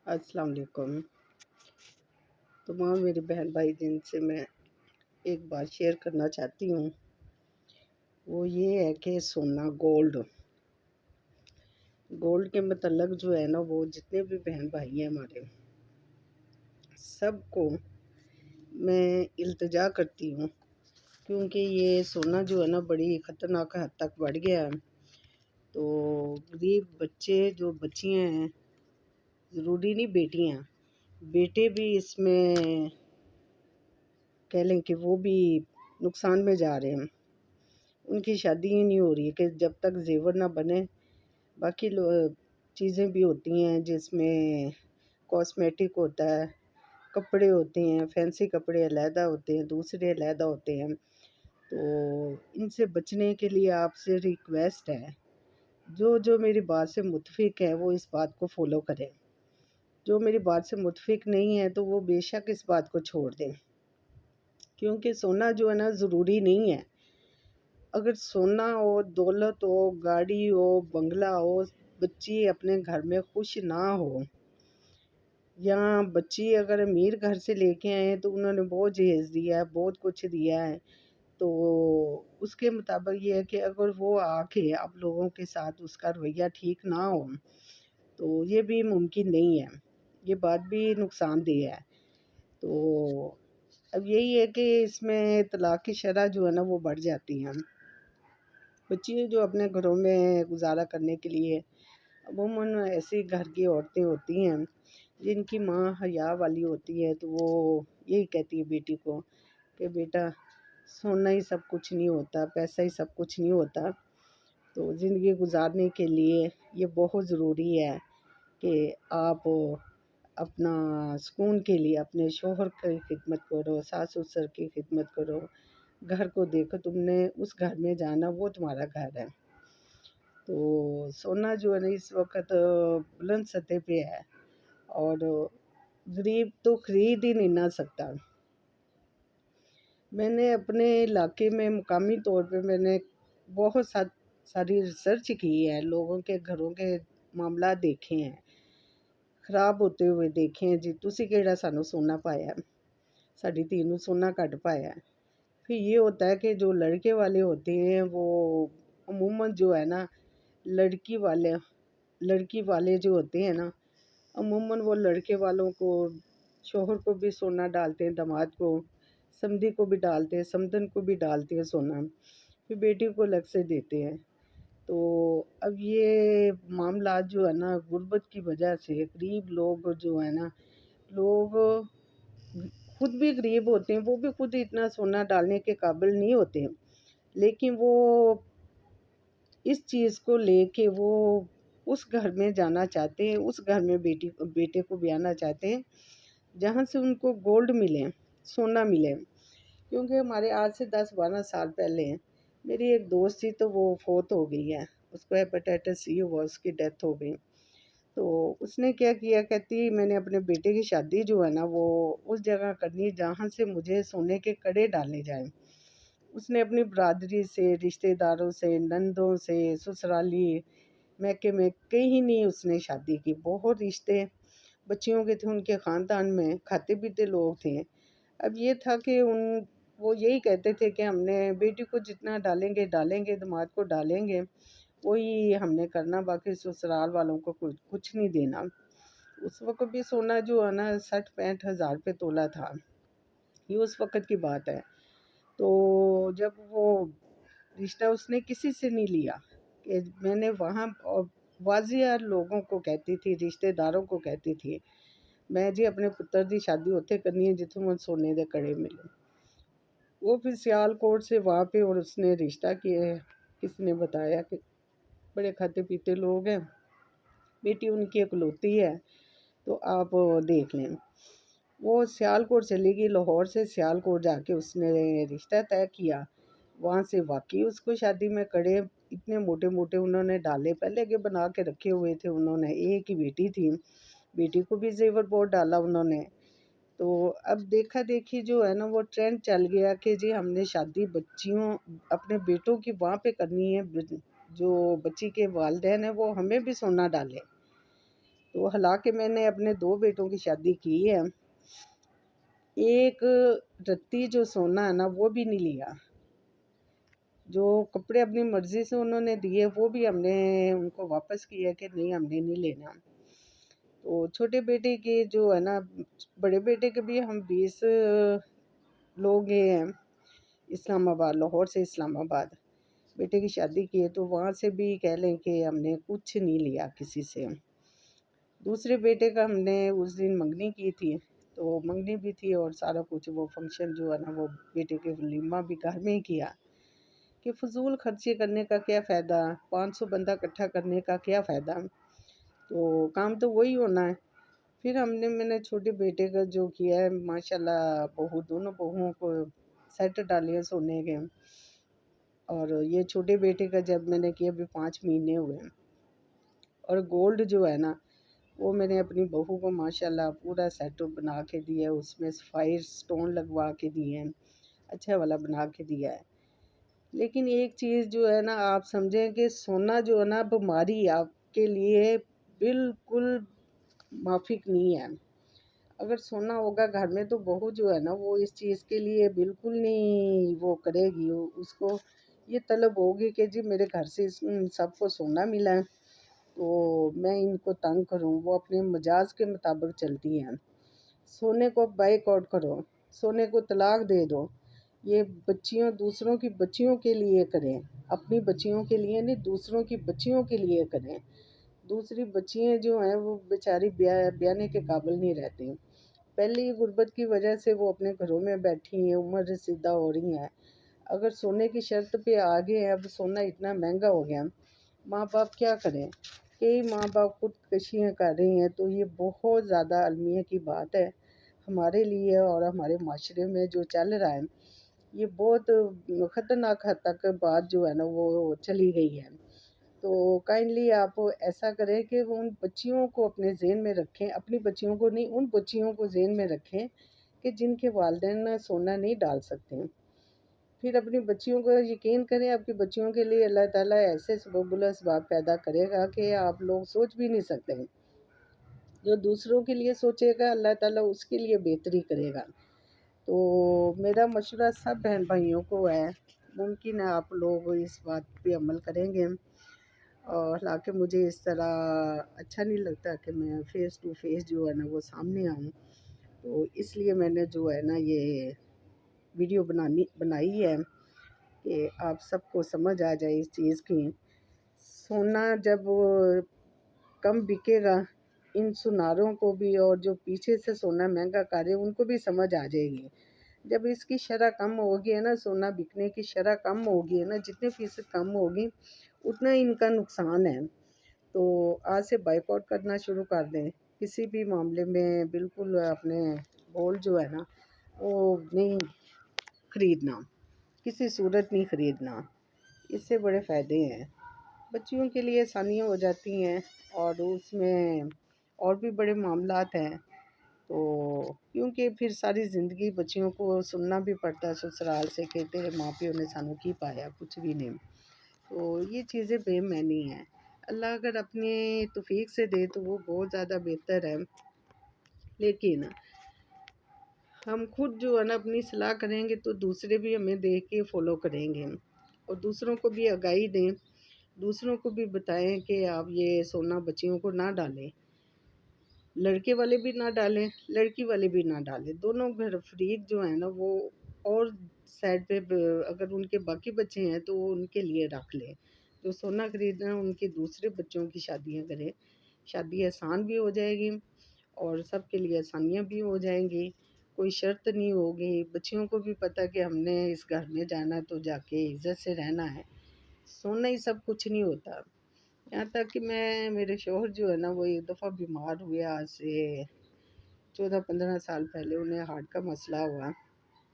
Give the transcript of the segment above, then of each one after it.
अस्सलाम वालेकुम। तमाम मेरे बहन भाई जिनसे मैं एक बात शेयर करना चाहती हूँ, वो ये है कि सोना गोल्ड के मतलब जो है ना, वो जितने भी बहन भाई हैं हमारे, सबको मैं इल्तिजा करती हूँ, क्योंकि ये सोना जो है ना बड़ी ख़तरनाक हद तक बढ़ गया है। तो गरीब बच्चे जो बच्चियाँ हैं, ज़रूरी नहीं बेटियाँ, बेटे भी इसमें कह लें कि वो भी नुकसान में जा रहे हैं। उनकी शादी ही नहीं हो रही है कि जब तक ज़ेवर ना बने। बाकी चीज़ें भी होती हैं जिसमें कॉस्मेटिक होता है, कपड़े होते हैं, फैंसी कपड़े अलहदा होते हैं, दूसरे अलहदा होते हैं। तो इनसे बचने के लिए आपसे रिक्वेस्ट है, जो मेरी बात से मुत्फिक है वो इस बात को फॉलो करें। जो मेरी बात से मुत्फिक नहीं है तो वो बेशक इस बात को छोड़ दें, क्योंकि सोना जो है ना ज़रूरी नहीं है। अगर सोना हो, दौलत हो, गाड़ी हो, बंगला हो, बच्ची अपने घर में खुश ना हो, या बच्ची अगर अमीर घर से लेके आए हैं तो उन्होंने बहुत जहेज दिया है, बहुत कुछ दिया है, तो उसके मुताबिक ये है कि अगर वो आके आप लोगों के साथ उसका रवैया ठीक ना हो तो ये भी मुमकिन नहीं है, ये बात भी नुकसानदेह है। तो अब यही है कि इसमें तलाक की शरह जो है ना वो बढ़ जाती हैं। बच्चियाँ जो अपने घरों में गुजारा करने के लिए अमूमन ऐसी घर की औरतें होती हैं जिनकी माँ हया वाली होती है, तो वो यही कहती है बेटी को कि बेटा सोना ही सब कुछ नहीं होता, पैसा ही सब कुछ नहीं होता। तो ज़िंदगी गुजारने के लिए ये बहुत ज़रूरी है कि आप अपना सुकून के लिए अपने शौहर की खिदमत करो, सास ससुर की खिदमत करो, घर को देखो, तुमने उस घर में जाना, वो तुम्हारा घर है। तो सोना जो है ना इस वक़्त बुलंद सतह पे है और गरीब तो खरीद ही नहीं ना सकता। मैंने अपने इलाके में मुकामी तौर पे मैंने बहुत सारी रिसर्च की है, लोगों के घरों के मामला देखे हैं, ख़राब होते हुए देखे हैं जी। तुसी केड़ा सानू सोना पाया, साडी धी नू सोना घट पाया। फिर ये होता है कि जो लड़के वाले होते हैं वो अमूमन जो है ना लड़की वाले जो होते हैं ना, अमूमन वो लड़के वालों को, शौहर को भी सोना डालते हैं, दामाद को, समधी को भी डालते हैं, समधन को भी डालते हैं सोना, फिर बेटी को अलग से देते हैं। तो अब ये मामला जो है ना गुर्बत की वजह से गरीब लोग जो है ना, लोग खुद भी गरीब होते हैं, वो भी खुद इतना सोना डालने के काबिल नहीं होते हैं, लेकिन वो इस चीज़ को लेके वो उस घर में जाना चाहते हैं, उस घर में बेटे को ब्याहना चाहते हैं जहाँ से उनको गोल्ड मिले, सोना मिले। क्योंकि हमारे आज से 10-12 साल पहले मेरी एक दोस्त थी, तो वो फ़ौत हो गई है, उसको हेपेटाइटिस सी हुआ, उसकी डेथ हो गई। तो उसने क्या किया, कहती मैंने अपने बेटे की शादी जो है ना वो उस जगह करनी है जहाँ से मुझे सोने के कड़े डाले जाएँ। उसने अपनी बरादरी से, रिश्तेदारों से, नंदों से, ससुराली मैके में कहीं नहीं उसने शादी की। बहुत रिश्ते बच्चियों के थे उनके ख़ानदान में, खाते-पीते लोग थे। अब ये था कि वो यही कहते थे कि हमने बेटी को जितना डालेंगे, दामाद को डालेंगे, वही हमने करना, बाकी ससुराल वालों को कुछ नहीं देना। उस वक़्त भी सोना जो है ना 60-65 हज़ार रुपए तोला था। ये उस वक़्त की बात है। तो जब वो रिश्ता उसने किसी से नहीं लिया, कि मैंने वहाँ वाज़िया लोगों को कहती थी, रिश्तेदारों को कहती थी, मैं जी अपने पुत्र दी शादी उत्थे करनी है जित्थों मैं सोने दे कड़े मिले। वो फिर सियालकोट से वहाँ पे और उसने रिश्ता किया, किसी ने बताया कि बड़े खाते पीते लोग हैं, बेटी उनकी इकलौती है, तो आप देख लें। वो सियालकोट चली गई, लाहौर से सियालकोट जाके उसने रिश्ता तय किया। वहाँ से वाक़ई उसको शादी में कड़े इतने मोटे-मोटे उन्होंने डाले, पहले के बना के रखे हुए थे उन्होंने। एक ही बेटी थी, बेटी को भी ज़ेवर बहुत डाला उन्होंने। तो अब देखा-देखी जो है ना वो ट्रेंड चल गया कि जी हमने शादी बच्चियों अपने बेटों की वहाँ पे करनी है, जो बच्ची के वालिदैन हैं वो हमें भी सोना डालें। तो تو حالانکہ میں نے اپنے 2 بیٹوں کی شادی کی ہے، ایک رتی جو سونا ہے نا وہ بھی نہیں لیا، جو کپڑے اپنی مرضی سے انہوں نے دیے وہ بھی ہم نے ان کو واپس کیا کہ نہیں ہم نے نہیں لینا۔ تو چھوٹے بیٹے کے جو ہے نا، بڑے بیٹے کے بھی ہم 20 لوگ گئے ہیں اسلام آباد، لاہور سے اسلام آباد بیٹے کی شادی کی ہے، تو وہاں سے بھی کہہ لیں کہ ہم نے کچھ نہیں لیا کسی سے۔ دوسرے بیٹے کا ہم نے اس دن منگنی کی تھی، تو منگنی بھی تھی اور سارا کچھ وہ فنکشن جو ہے نا وہ بیٹے کے ولیمہ بھی گھر میں ہی کیا، کہ فضول خرچی کرنے کا کیا فائدہ، 500 بندہ اکٹھا کرنے کا کیا فائدہ، تو کام تو وہی ہونا ہے۔ پھر میں نے چھوٹے بیٹے کا جو کیا ہے، ماشاءاللہ دونوں بہوؤں کو سیٹ ڈالے سونے کے، اور یہ چھوٹے بیٹے کا جب میں نے کیا ابھی 5 مہینے ہوئے ہیں، اور گولڈ جو ہے نا وہ میں نے اپنی بہو کو ماشاءاللہ پورا سیٹ بنا کے دیا ہے، اس میں سفائر سٹون لگوا کے دیے ہیں، اچھا والا بنا کے دیا ہے۔ لیکن ایک چیز جو ہے نا آپ سمجھیں کہ سونا جو ہے نا بیماری آپ کے لیے بالکل موافق نہیں ہے۔ اگر سونا ہوگا گھر میں تو بہو جو ہے نا وہ اس چیز کے لیے بالکل نہیں وہ کرے گی، اس کو یہ طلب ہوگی کہ جی میرے گھر سے سب کو سونا ملا ہے تو میں ان کو تنگ کروں، وہ اپنے مجاز کے مطابق چلتی ہیں۔ سونے کو بائک آؤٹ کرو، سونے کو طلاق دے دو، یہ بچیوں دوسروں کی بچیوں کے لیے کریں، اپنی بچیوں کے لیے نہیں، دوسروں کی بچیوں کے لیے کریں۔ دوسری بچیاں جو ہیں وہ بیچاری بیانے کے قابل نہیں رہتی، پہلی غربت کی وجہ سے وہ اپنے گھروں میں بیٹھی ہیں، عمر رسیدہ ہو رہی ہیں۔ اگر سونے کی شرط پہ آگے ہیں، اب سونا اتنا مہنگا ہو گیا، ماں باپ کیا کریں؟ کئی ماں باپ خودکشیاں کر رہے ہیں، تو یہ بہت زیادہ المیہ کی بات ہے ہمارے لیے، اور ہمارے معاشرے میں جو چل رہا ہے یہ بہت خطرناک حد تک بات جو ہے نا وہ چلی گئی ہے۔ تو کائنڈلی آپ ایسا کریں کہ ان بچیوں کو اپنے ذہن میں رکھیں، اپنی بچیوں کو نہیں، ان بچیوں کو ذہن میں رکھیں کہ جن کے والدین سونا نہیں ڈال سکتے، پھر اپنی بچیوں کو یقین کریں، آپ کی بچیوں کے لیے اللہ تعالیٰ ایسے سبب الاسباب پیدا کرے گا کہ آپ لوگ سوچ بھی نہیں سکتے۔ جو دوسروں کے لیے سوچے گا اللہ تعالیٰ اس کے لیے بہتری کرے گا۔ تو میرا مشورہ سب بہن بھائیوں کو ہے، ممکن ہے آپ لوگ اس بات پہ عمل کریں گے، اور حالانکہ مجھے اس طرح اچھا نہیں لگتا کہ میں فیس ٹو فیس جو ہے نا وہ سامنے آؤں، تو اس لیے میں نے جو ہے نا یہ ویڈیو بنائی ہے کہ آپ سب کو سمجھ آ جائے اس چیز کی۔ سونا جب کم بکے گا، ان سناروں کو بھی اور جو پیچھے سے سونا مہنگا کر رہے ہیں ان کو بھی سمجھ آ جائے گی۔ جب اس کی شرح کم ہوگی ہے نا، سونا بکنے کی شرح کم ہوگی ہے نا، جتنے فیصد کم ہوگی اتنا ان کا نقصان ہے۔ تو آج سے بائک آؤٹ کرنا شروع کر دیں، کسی بھی معاملے میں بالکل اپنے گول جو ہے نا وہ نہیں خریدنا، کسی صورت نہیں خریدنا، اس سے بڑے فائدے ہیں، بچیوں کے لیے آسانیاں ہو جاتی ہیں، اور اس میں اور بھی بڑے معاملات ہیں، تو کیونکہ پھر ساری زندگی بچیوں کو سننا بھی پڑتا ہے سسرال سے کہ تیرے ماں پیو نے سانو کی پایا، کچھ بھی نہیں۔ تو یہ چیزیں بے معنی ہیں، اللہ اگر اپنے توفیق سے دے تو وہ بہت زیادہ بہتر ہے، لیکن ہم خود جو ہے نا اپنی صلاح کریں گے تو دوسرے بھی ہمیں دیکھ کے فالو کریں گے، اور دوسروں کو بھی آگاہی دیں، دوسروں کو بھی بتائیں کہ آپ یہ سونا بچیوں کو نہ ڈالیں، لڑکے والے بھی نہ ڈالیں، لڑکی والے بھی نہ ڈالیں، دونوں گھر فریق جو ہیں نا وہ، اور سائڈ پہ اگر ان کے باقی بچے ہیں تو وہ ان کے لیے رکھ لیں، جو سونا خریدنا ہے ان کے دوسرے بچوں کی شادیاں کریں، شادی آسان بھی ہو جائے گی اور سب کے لیے آسانیاں بھی ہو جائیں گی، کوئی شرط نہیں ہوگی، بچیوں کو بھی پتہ کہ ہم نے اس گھر میں جانا تو جا کے عزت سے رہنا ہے، سونا ہی سب کچھ نہیں ہوتا۔ یہاں تک کہ میرے شوہر جو ہے نا وہ ایک دفعہ بیمار ہوئے، آج سے 14-15 سال پہلے انہیں ہارٹ کا مسئلہ ہوا،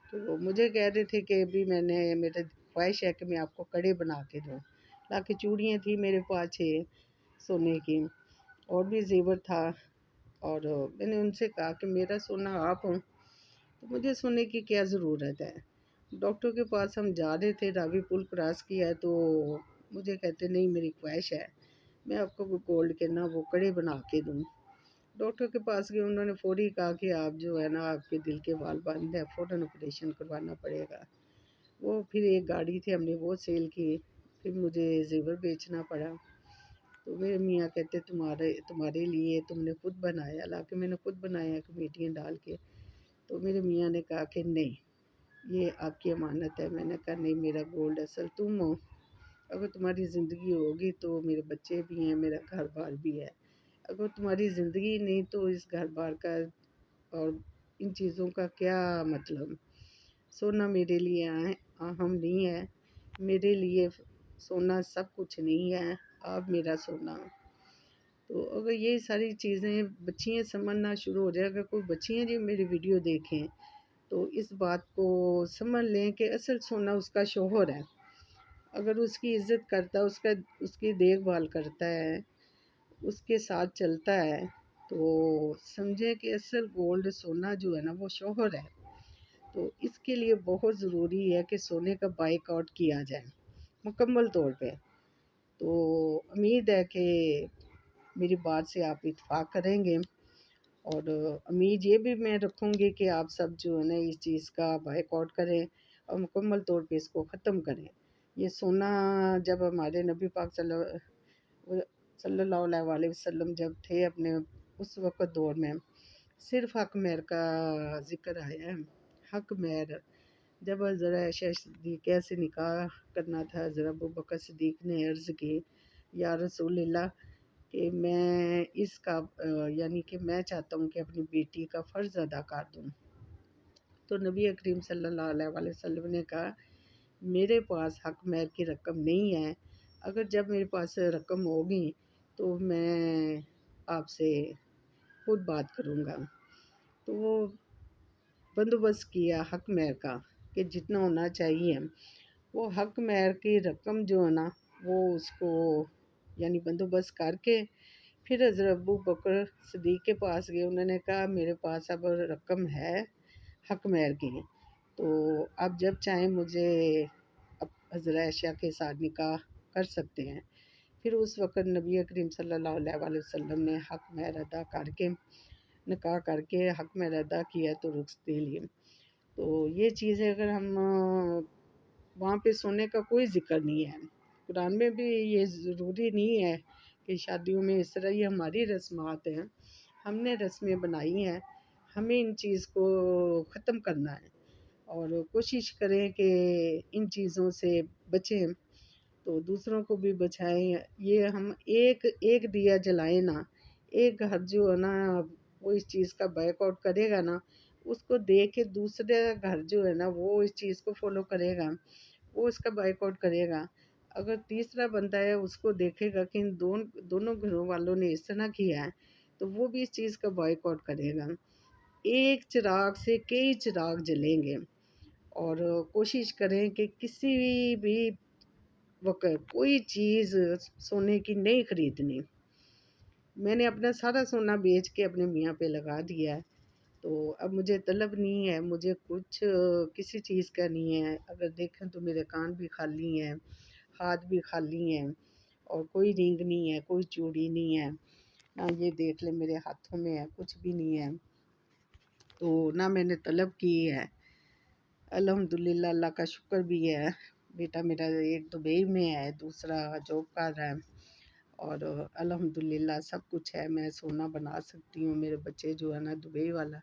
تو وہ مجھے کہہ رہے تھے کہ ابھی میرے خواہش ہے کہ میں آپ کو کڑے بنا کے دوں، تاکہ چوڑیاں تھیں میرے پاس 6 سونے کی، اور بھی زیور تھا، اور میں نے ان سے کہا کہ میرا سونا آپ ہوں تو مجھے سونے کی کیا ضرورت ہے۔ ڈاکٹر کے پاس ہم جا رہے تھے، راوی پل کراس کیا ہے، تو مجھے کہتے نہیں میری خواہش ہے میں آپ کو گولڈ کے نا وہ کڑے بنا کے دوں، डॉक्टर के पास गए, उन्होंने फौरी कहा कि आप जो है ना, आपके दिल के वाल बंद है, फ़ौरन ऑपरेशन करवाना पड़ेगा। वो फिर एक गाड़ी थी, हमने वो सेल की, फिर मुझे ज़ेवर बेचना पड़ा। तो मेरे मियाँ कहते तुम्हारे तुम्हारे लिए तुमने खुद बनाया, हालाँकि मैंने खुद बनाया कमेटियाँ डाल के। तो मेरे मियाँ ने कहा कि नहीं, ये आपकी अमानत है। मैंने कहा नहीं, मेरा गोल्ड असल तुम हो। अगर तुम्हारी ज़िंदगी होगी तो मेरे बच्चे भी हैं, मेरा घर बार भी है। अगर तुम्हारी ज़िंदगी नहीं तो इस घर बार का और इन चीज़ों का क्या मतलब। सोना मेरे लिए अहम नहीं है, मेरे लिए सोना सब कुछ नहीं है, आप मेरा सोना। तो अगर ये सारी चीज़ें बच्चियाँ समझना शुरू हो जाए, अगर कोई बच्चियाँ जो मेरी वीडियो देखें तो इस बात को समझ लें कि असल सोना उसका शौहर है। अगर उसकी इज़्ज़त करता है, उसकी देखभाल करता है, उसके साथ चलता है, तो समझें कि असल गोल्ड सोना जो है ना, वो शौहर है। तो इसके लिए बहुत ज़रूरी है कि सोने का बाइकआउट किया जाए मुकम्मल तौर पे। तो उम्मीद है कि मेरी बात से आप इत्तेफाक करेंगे, और उम्मीद ये भी मैं रखूँगी कि आप सब जो है ना, इस चीज़ का बाइकआउट करें और मुकम्मल तौर पे इसको ख़त्म करें। ये सोना, जब हमारे नबी पाक सल्लल्लाहु अलैहि वसल्लम जब थे अपने उस वक़्त दौर में, सिर्फ़ हक़ महर का ज़िक्र आया है। हक़ महर, जब हज़रत आयशा सिद्दीक़ा से निकाह करना था, हज़रत अबू बकर सिद्दीक़ ने अर्ज़ की, या रसूलल्लाह, कि मैं इसका यानी कि मैं चाहता हूँ कि अपनी बेटी का फ़र्ज़ अदा कर दूँ। तो नबी करीम सल्लल्लाहु अलैहि वसल्लम ने कहा, मेरे पास हक़ महर की रकम नहीं है, अगर जब मेरे पास रकम होगी तो मैं आपसे खुद बात करूँगा। तो वो बंदोबस्त किया हक़ महर का कि जितना होना चाहिए, वो हक़ महर की रकम जो है ना, वो उसको यानी बंदोबस्त करके फिर हज़रत अबू बकर सिद्दीक़ के पास गए। उन्होंने कहा मेरे पास अब रकम है हक़ महर की, तो आप जब चाहें मुझे हज़रत आयशा के साथ निकाह कर सकते हैं। फिर उस वक़्त नबी करीम सल्लल्लाहु अलैहि वसल्लम ने हक़ महर अदा करके, निकाह करके हक़ महर अदा किया तो रुख़्सती ली। तो ये चीज़ें अगर हम वहाँ पे सोने का कोई ज़िक्र नहीं है। कुरान में भी ये ज़रूरी नहीं है कि शादियों में इस तरह, ये हमारी रस्मात हैं, हमने रस्में बनाई हैं, हमें इन चीज़ को ख़त्म करना है और कोशिश करें कि इन चीज़ों से बचें, तो दूसरों को भी बचाएँ। ये हम एक एक दिया जलाएँ ना, एक घर जो है ना, वो इस चीज़ का बायकॉट करेगा ना, उसको देख के दूसरा घर जो है ना, वो इस चीज़ को फ़ॉलो करेगा, वो इसका बायकॉट करेगा। अगर तीसरा बंदा है, उसको देखेगा कि इन दोनों घरों वालों ने इस तरह किया है, तो वो भी इस चीज़ का बॉयकॉट करेगा। एक चिराग से कई चिराग जलेंगे, और कोशिश करें कि किसी भी वक़्त कोई चीज़ सोने की नहीं खरीदनी। मैंने अपना सारा सोना बेच के अपने मियाँ पे लगा दिया है, तो अब मुझे तलब नहीं है, मुझे कुछ किसी चीज़ का नहीं है। अगर देखें तो मेरे कान भी खाली हैं, हाथ भी खाली हैं, और कोई रिंग नहीं है, कोई चूड़ी नहीं है, ना ये देख लें मेरे हाथों में है, कुछ भी नहीं है। तो ना मैंने तलब की है। अल्हम्दुलिल्लाह, अल्लाह का शुक्र भी है। बेटा मेरा एक दुबई में है, दूसरा जॉब कर रहा है, और अल्हम्दुलिल्लाह सब कुछ है। मैं सोना बना सकती हूँ। मेरे बच्चे जो है ना, दुबई वाला,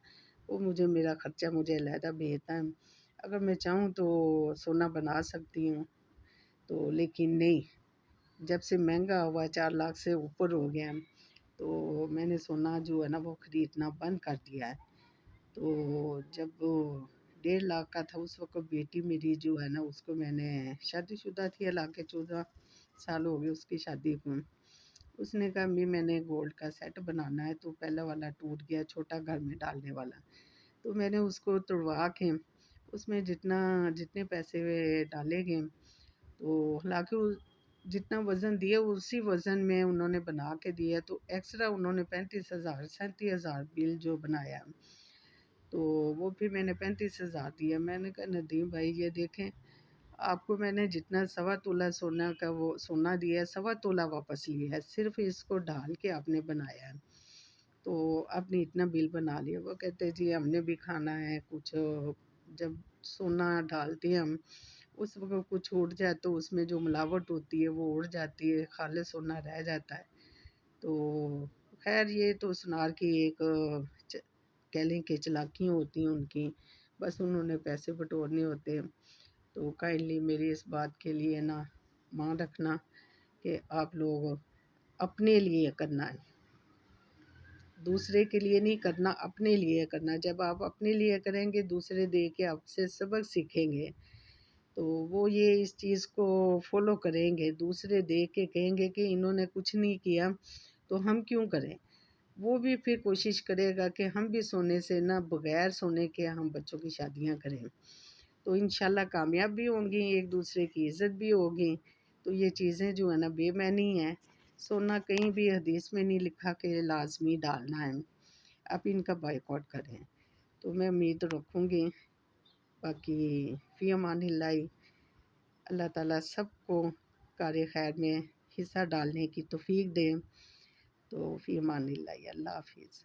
वो मुझे मेरा ख़र्चा मुझे अलहदा भेजता है। अगर मैं चाहूँ तो सोना बना सकती हूँ, तो लेकिन नहीं, जब से महंगा हुआ 4 लाख से ऊपर हो गया है, तो मैंने सोना जो है ना, वो ख़रीदना बंद कर दिया है। तो जब 1.5 लाख का था, उस वक़्त बेटी मेरी जो है ना, उसको मैंने, शादीशुदा थी, हालाँकि 14 साल हो गए उसकी शादी को। उसने कहा अम्मी मैंने गोल्ड का सेट बनाना है, तो पहला वाला टूट गया, छोटा घर में डालने वाला। तो मैंने उसको तुड़वा के उसमें जितने पैसे डाले गए, तो हालाँकि जितना वज़न दिया उसी वज़न में उन्होंने बना के दिया, तो एक्स्ट्रा उन्होंने 35,000 37,000 बिल जो बनाया, तो वो फिर मैंने 35,000 दिया। मैंने कहा नदीम भाई ये देखें, आपको मैंने जितना 1.25 तोला सोना का वो सोना दिया है, 1.25 तोला वापस लिया है, सिर्फ़ इसको ढाल के आपने बनाया है। تو آپ نے اتنا بل بنا لیا. وہ کہتے جی ہم نے بھی کھانا ہے کچھ. جب سونا ڈالتے ہیں ہم اس وقت کچھ اڑ جائے تو اس میں جو ملاوٹ ہوتی ہے وہ اڑ جاتی ہے، خالص سونا رہ جاتا ہے. تو خیر یہ تو سنار کی ایک کہہ لیں کہ چلاکیاں ہوتی ہیں ان کی، بس انہوں نے پیسے بٹورنے ہوتے ہیں. تو کائنڈلی میری اس بات کے لیے نا مان رکھنا کہ آپ لوگ اپنے لیے کرنا ہے، دوسرے کے لیے نہیں کرنا، اپنے لیے کرنا. جب آپ اپنے لیے کریں گے دوسرے دیکھ کے آپ سے سبق سیکھیں گے، تو وہ یہ اس چیز کو فالو کریں گے. دوسرے دیکھ کے کہیں گے کہ انہوں نے کچھ نہیں کیا تو ہم کیوں کریں. وہ بھی پھر کوشش کرے گا کہ ہم بھی سونے سے نہ، بغیر سونے کے ہم بچوں کی شادیاں کریں. تو انشاءاللہ کامیاب بھی ہوں گی، ایک دوسرے کی عزت بھی ہوگی. تو یہ چیزیں جو ہے نا بے معنی ہیں. سونا کہیں بھی حدیث میں نہیں لکھا کہ لازمی ڈالنا ہے. آپ ان کا بائیکاٹ کریں. تو میں امید رکھوں گی. باقی فی امان اللہ. اللہ تعالیٰ سب کو کار خیر میں حصہ ڈالنے کی توفیق دیں. تو فی امان اللہ. اللہ حافظ.